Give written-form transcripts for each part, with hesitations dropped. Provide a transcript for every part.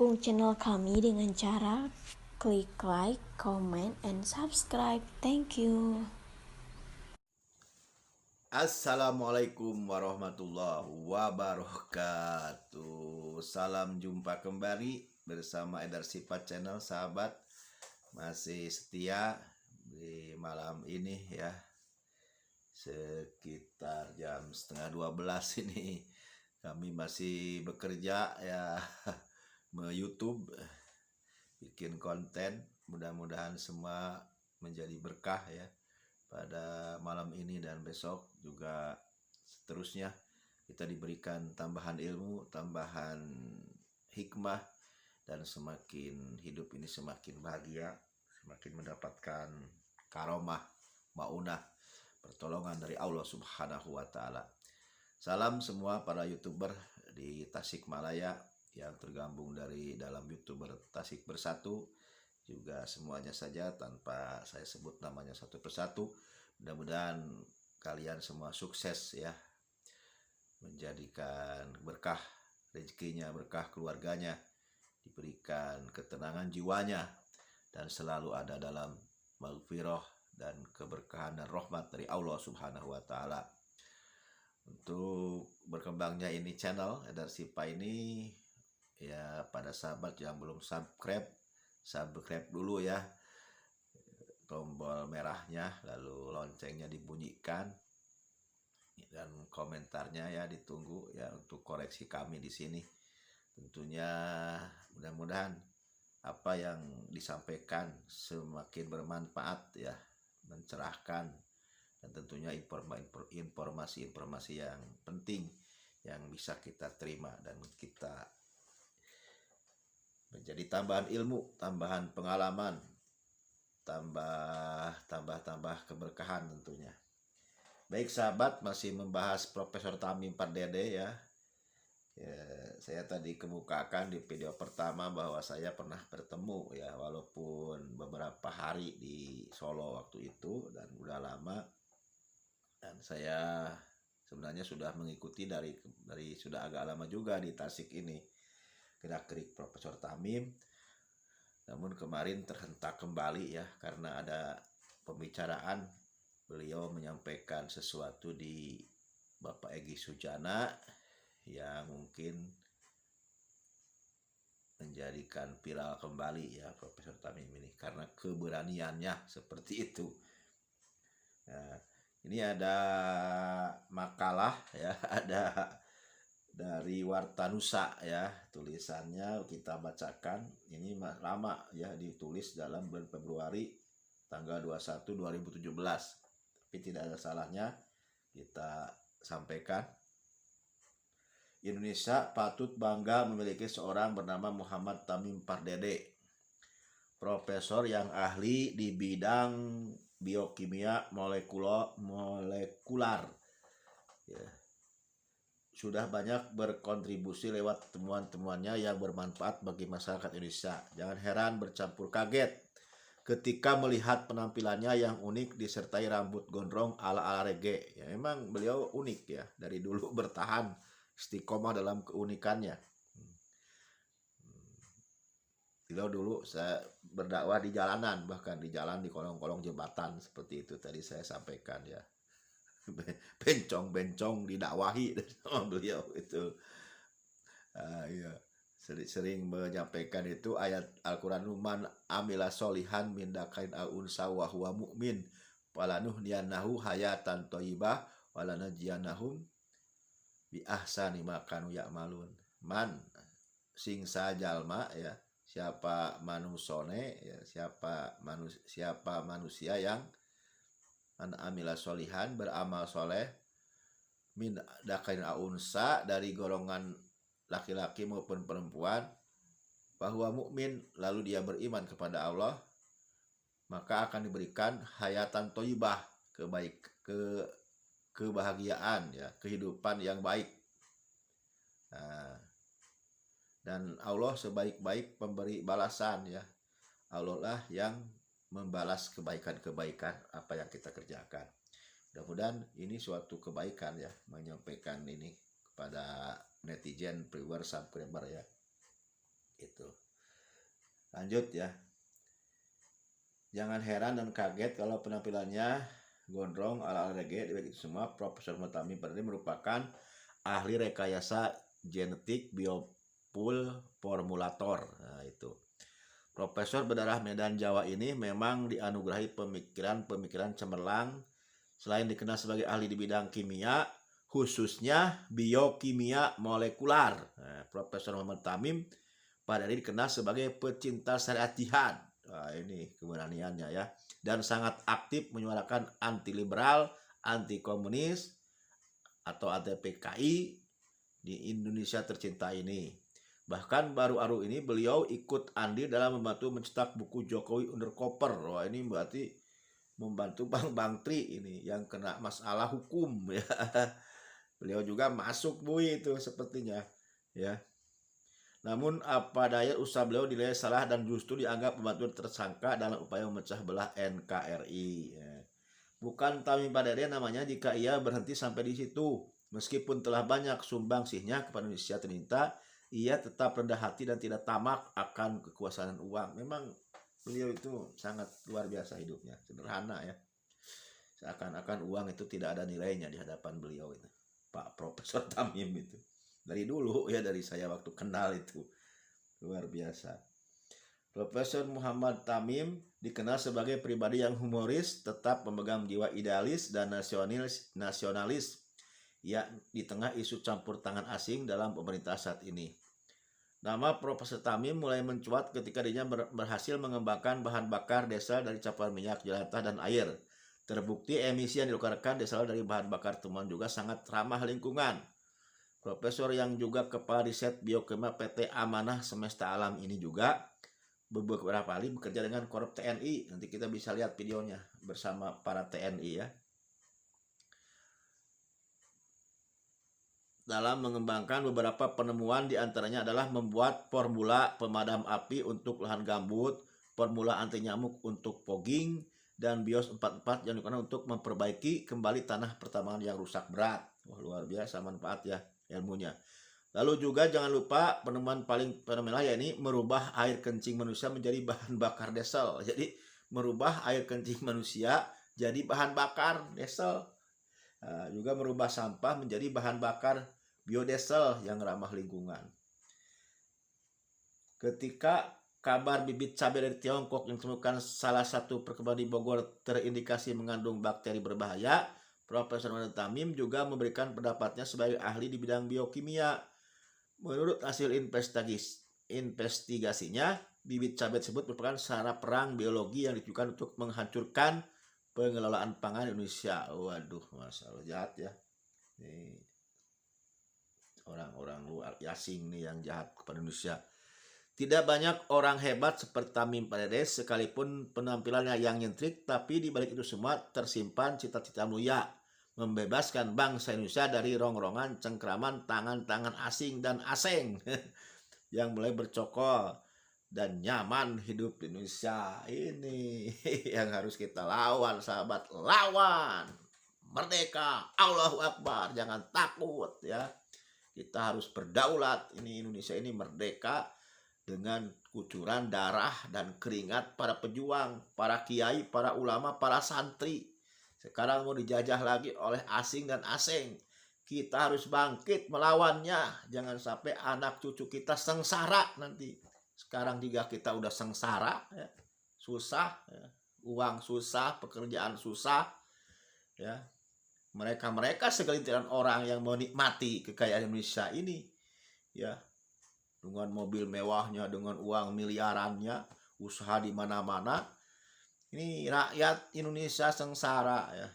dukung channel kami dengan cara klik like, comment, and subscribe. Thank you. Assalamualaikum warahmatullahi wabarakatuh. Salam jumpa kembali bersama Edar Sifat Channel, sahabat. Masih setia di malam ini ya, sekitar jam setengah 12 ini kami masih bekerja ya, YouTube, bikin konten. Mudah-mudahan semua menjadi berkah ya pada malam ini dan besok juga seterusnya. Kita diberikan tambahan ilmu, tambahan hikmah, dan semakin hidup ini semakin bahagia, semakin mendapatkan karomah, maunah, pertolongan dari Allah Subhanahu wa Ta'ala. Salam semua para YouTuber di Tasikmalaya yang tergabung dari dalam YouTuber Tasik Bersatu, juga semuanya saja tanpa saya sebut namanya satu persatu. Mudah-mudahan kalian semua sukses ya, menjadikan berkah rezekinya, berkah keluarganya, diberikan ketenangan jiwanya, dan selalu ada dalam maghfirah dan keberkahan dan rahmat dari Allah Subhanahu wa Ta'ala. Untuk berkembangnya ini channel Edar Sipa ini ya, pada sahabat yang belum subscribe dulu ya, tombol merahnya, lalu loncengnya dibunyikan, dan komentarnya ya ditunggu ya untuk koreksi kami di sini. Tentunya mudah-mudahan apa yang disampaikan semakin bermanfaat ya, mencerahkan, dan tentunya informasi-informasi yang penting yang bisa kita terima dan kita menjadi tambahan ilmu, tambahan pengalaman, tambah keberkahan tentunya. Baik sahabat, masih membahas Profesor Tamim Pardede ya. Saya tadi kemukakan di video pertama bahwa saya pernah bertemu ya, walaupun beberapa hari di Solo waktu itu dan udah lama. Dan saya sebenarnya sudah mengikuti dari sudah agak lama juga di Tasik ini, gerak-gerik Profesor Tamim. Namun kemarin terhentak kembali ya, karena ada pembicaraan beliau menyampaikan sesuatu di Bapak Egy Sujana yang mungkin menjadikan viral kembali ya Profesor Tamim ini karena keberaniannya seperti itu. Nah, ini ada makalah ya, ada dari Wartanusa ya, tulisannya kita bacakan. Ini lama ya, ditulis dalam bulan Februari tanggal 21 2017, tapi tidak ada salahnya kita sampaikan. Indonesia patut bangga memiliki seorang bernama Muhammad Tamim Pardede, profesor yang ahli di bidang biokimia molekular ya. Sudah banyak berkontribusi lewat temuan-temuannya yang bermanfaat bagi masyarakat Indonesia. Jangan heran bercampur kaget ketika melihat penampilannya yang unik disertai rambut gondrong ala-ala reggae. Ya, memang beliau unik ya, dari dulu bertahan istiqomah dalam keunikannya. Beliau dulu saya berdakwah di jalanan, bahkan di jalan, di kolong-kolong jembatan, seperti itu tadi saya sampaikan ya. Bencong-bencong didakwahi sama beliau itu. Ya. Sering menyampaikan itu ayat Al-Quran, man amila solihan min dakain au unsa wa huwa mu'min falanuhyiyannahu hayatan thayyibah walanajziyanahum bi ahsani ma kanu ya'malun. Man sing sajalma ya, siapa manusone ya, siapa manusia yang amila solihan, beramal soleh, min dakain au unsa, dari golongan laki-laki maupun perempuan, bahwa mukmin, lalu dia beriman kepada Allah, maka akan diberikan hayatan thayyibah, kebahagiaan ya, kehidupan yang baik. Nah, dan Allah sebaik-baik pemberi balasan ya. Allah lah yang membalas kebaikan-kebaikan apa yang kita kerjakan. Mudah-mudahan ini suatu kebaikan ya, menyampaikan ini kepada netizen, viewer, subscriber ya. Itu. Lanjut ya. Jangan heran dan kaget kalau penampilannya gondrong ala-ala reggae. Itu semua Profesor Muhammad Tamim Padari merupakan ahli rekayasa genetik biopool formulator. Nah, itu. Profesor berdarah Medan Jawa ini memang dianugerahi pemikiran-pemikiran cemerlang. Selain dikenal sebagai ahli di bidang kimia, khususnya biokimia molekular, Profesor Muhammad Tamim Padari dikenal sebagai pecinta syariat jihad. Nah, ini keberaniannya ya. Dan sangat aktif menyuarakan anti liberal, anti komunis atau anti PKI di Indonesia tercinta ini. Bahkan baru-baru ini beliau ikut andil dalam membantu mencetak buku Jokowi Undercover. Wah, ini berarti membantu Bang Tri ini yang kena masalah hukum ya. Beliau juga masuk bui itu sepertinya ya. Namun apa daya usaha beliau dinilai salah dan justru dianggap membantu tersangka dalam upaya memecah belah NKRI. Bukan Tamim Padari namanya jika ia berhenti sampai di situ. Meskipun telah banyak sumbangsihnya kepada Indonesia tercinta, ia tetap rendah hati dan tidak tamak akan kekuasaan uang. Memang beliau itu sangat luar biasa hidupnya, sederhana ya. Seakan-akan uang itu tidak ada nilainya di hadapan beliau itu. Pak Profesor Tamim itu. Dari dulu ya, dari saya waktu kenal itu luar biasa. Profesor Muhammad Tamim dikenal sebagai pribadi yang humoris, tetap memegang jiwa idealis dan nasionalis ya di tengah isu campur tangan asing dalam pemerintah saat ini. Nama Profesor Tamim mulai mencuat ketika dirinya berhasil mengembangkan bahan bakar diesel dari campuran minyak jelantah dan air. Terbukti emisi yang dikeluarkan diesel dari bahan bakar temuan juga sangat ramah lingkungan. Profesor yang juga kepala riset biokimia PT Amanah Semesta Alam ini juga beberapa kali bekerja dengan Korup TNI. Nanti kita bisa lihat videonya bersama para TNI ya. Dalam mengembangkan beberapa penemuan diantaranya adalah membuat formula pemadam api untuk lahan gambut, formula anti nyamuk untuk fogging, dan BIOS 44 yang digunakan untuk memperbaiki kembali tanah pertambangan yang rusak berat. Wah, luar biasa manfaat ya ilmunya. Lalu juga jangan lupa penemuan paling fenomenal yakni merubah air kencing manusia menjadi bahan bakar diesel. Jadi merubah air kencing manusia jadi bahan bakar diesel. Juga merubah sampah menjadi bahan bakar biodiesel yang ramah lingkungan. Ketika kabar bibit cabai dari Tiongkok yang ditemukan salah satu perkebunan di Bogor terindikasi mengandung bakteri berbahaya, Profesor Muhammad Tamim juga memberikan pendapatnya sebagai ahli di bidang biokimia. Menurut hasil investigasinya, bibit cabai tersebut merupakan sarana perang biologi yang ditujukan untuk menghancurkan pengelolaan pangan Indonesia. Waduh, masalah jahat ya. Ini orang-orang luar asing nih yang jahat kepada Indonesia. Tidak banyak orang hebat seperti Tamim Padari sekalipun penampilannya yang nyentrik, tapi di balik itu semua tersimpan cita-cita mulia, membebaskan bangsa Indonesia dari rongrongan cengkraman tangan-tangan asing dan asing yang mulai bercokol dan nyaman hidup di Indonesia. Ini yang harus kita lawan, sahabat. Lawan. Merdeka. Allahu Akbar. Jangan takut ya. Kita harus berdaulat. Ini Indonesia ini merdeka dengan kucuran darah dan keringat para pejuang, para kiai, para ulama, para santri. Sekarang mau dijajah lagi oleh asing dan asing. Kita harus bangkit melawannya. Jangan sampai anak cucu kita sengsara nanti. Sekarang juga kita udah sengsara, ya. Susah, ya. Uang susah, pekerjaan susah, ya. Mereka segelintiran orang yang menikmati kekayaan Indonesia ini, ya, dengan mobil mewahnya, dengan uang miliarannya, usaha di mana-mana. Ini rakyat Indonesia sengsara ya.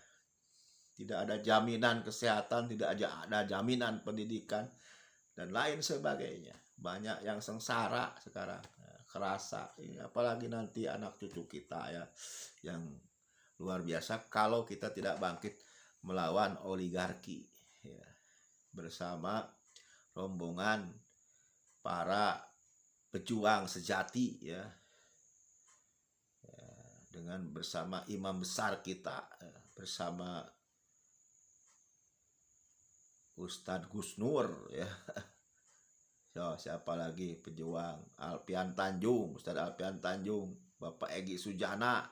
Tidak ada jaminan kesehatan, tidak ada jaminan pendidikan dan lain sebagainya. Banyak yang sengsara sekarang. Kerasa. Apalagi nanti anak cucu kita ya, yang luar biasa kalau kita tidak bangkit melawan oligarki ya. Bersama rombongan para pejuang sejati ya. Dengan bersama imam besar kita, bersama Ustadz Gus Nur ya, siapa lagi pejuang? Alpian Tanjung, Ustadz Alpian Tanjung, Bapak Egy Sujana,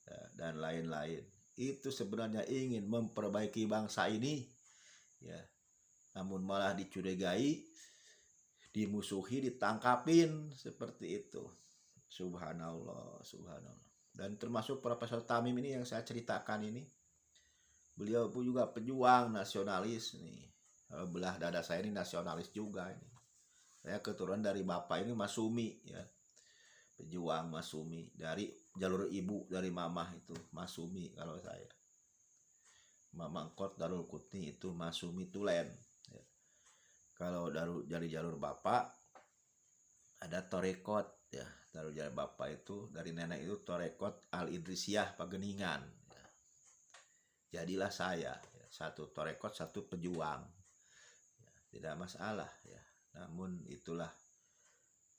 ya, dan lain-lain. Itu sebenarnya ingin memperbaiki bangsa ini, ya, namun malah dicurigai, dimusuhi, ditangkapin seperti itu. Subhanallah, subhanallah. Dan termasuk Profesor Tamim ini yang saya ceritakan ini, beliau pun juga pejuang nasionalis nih. Belah dada saya ini nasionalis juga ini. Saya keturunan dari bapak ini Masumi, ya, pejuang Masumi, dari jalur ibu dari mamah itu Masumi. Kalau saya Mamangkot Darul Kutni itu Masumi Tulen, ya. Kalau dari jalur bapak ada Torekot, ya, dari jalur bapak itu dari nenek itu Torekot Al Idrisiyah Pageningan, ya. Jadilah saya, ya, satu Torekot satu pejuang, ya, tidak masalah, ya. Namun itulah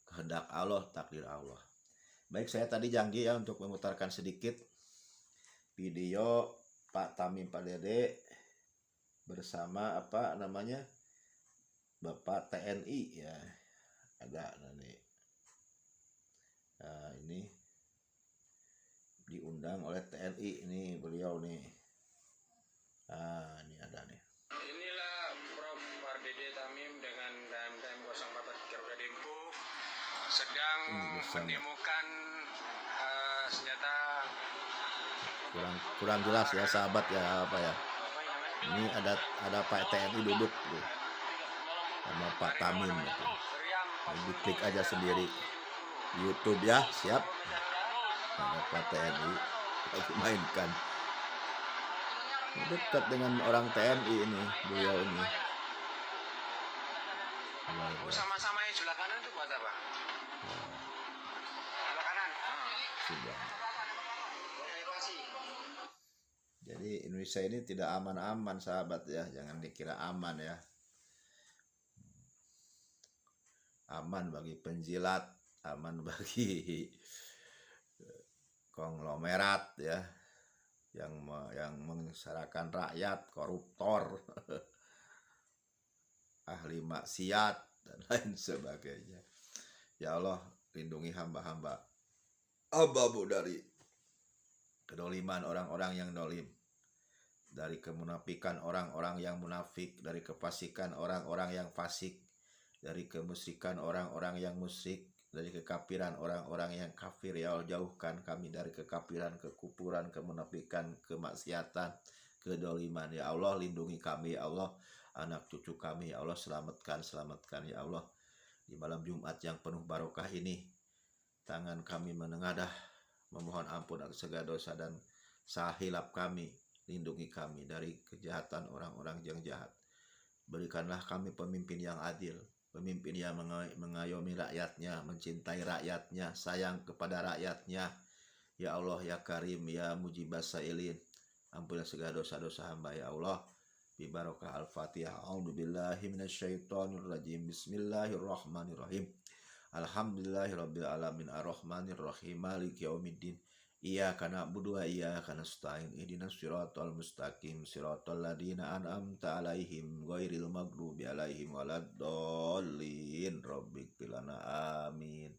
kehendak Allah, takdir Allah. Baik, saya tadi janji ya untuk memutarkan sedikit video Pak Tamim Pak Dede bersama apa namanya Bapak TNI, ya, ada nanti. Nah, ini diundang oleh TNI, ini beliau nih. Nah, ini ada nih. Inilah Prof. Dede Tamim dengan KM 043 Garuda Dempo sedang menemukan senjata. Kurang jelas ya sahabat ya apa ya. Ini ada Pak TNI duduk tuh sama Pak Tamim gitu. Diklik aja sendiri YouTube ya, siap. Ada Pak TNI lagi mainkan. Dekat dengan orang TNI ini, beliau ini. Sama-sama yang sebelah kanan itu buat apa? Sebelah kanan. Sudah. Jadi Indonesia ini tidak aman-aman sahabat ya, jangan dikira aman ya. Aman bagi penjilat, aman bagi konglomerat ya, yang menyengsarakan rakyat, koruptor, ahli maksiat dan lain sebagainya. Ya Allah, lindungi hamba-hamba Ababu dari kedoliman orang-orang yang dolim, dari kemunafikan orang-orang yang munafik, dari kefasikan orang-orang yang fasik, dari kemusyrikan orang-orang yang musyrik, dari kekafiran orang-orang yang kafir. Ya Allah, jauhkan kami dari kekafiran, kekufuran, kemunafikan, kemaksiatan, kedoliman. Ya Allah, lindungi kami ya Allah, anak cucu kami ya Allah, selamatkan ya Allah. Di malam Jumat yang penuh barokah ini, tangan kami menengadah memohon ampun atas segala dosa dan sahilap kami. Lindungi kami dari kejahatan orang-orang yang jahat. Berikanlah kami pemimpin yang adil, pemimpin yang mengayomi rakyatnya, mencintai rakyatnya, sayang kepada rakyatnya. Ya Allah, ya Karim, ya Mujibas Sailin, ampunilah segala dosa-dosa hamba ya Allah. Bi barokah Al-Fatihah. A'udzubillahi minasyaitonirrajim. Bismillahirrahmanirrahim. Alhamdulillahirabbil alamin arrahmanirrahim maliki yaumiddin. Iyyaka na'budu wa iyyaka nasta'in. Ihdinas siratal mustaqim, siratal ladzina an'amta 'alaihim ghairil maghdubi 'alaihim waladdallin. Rabbighfir lana amin.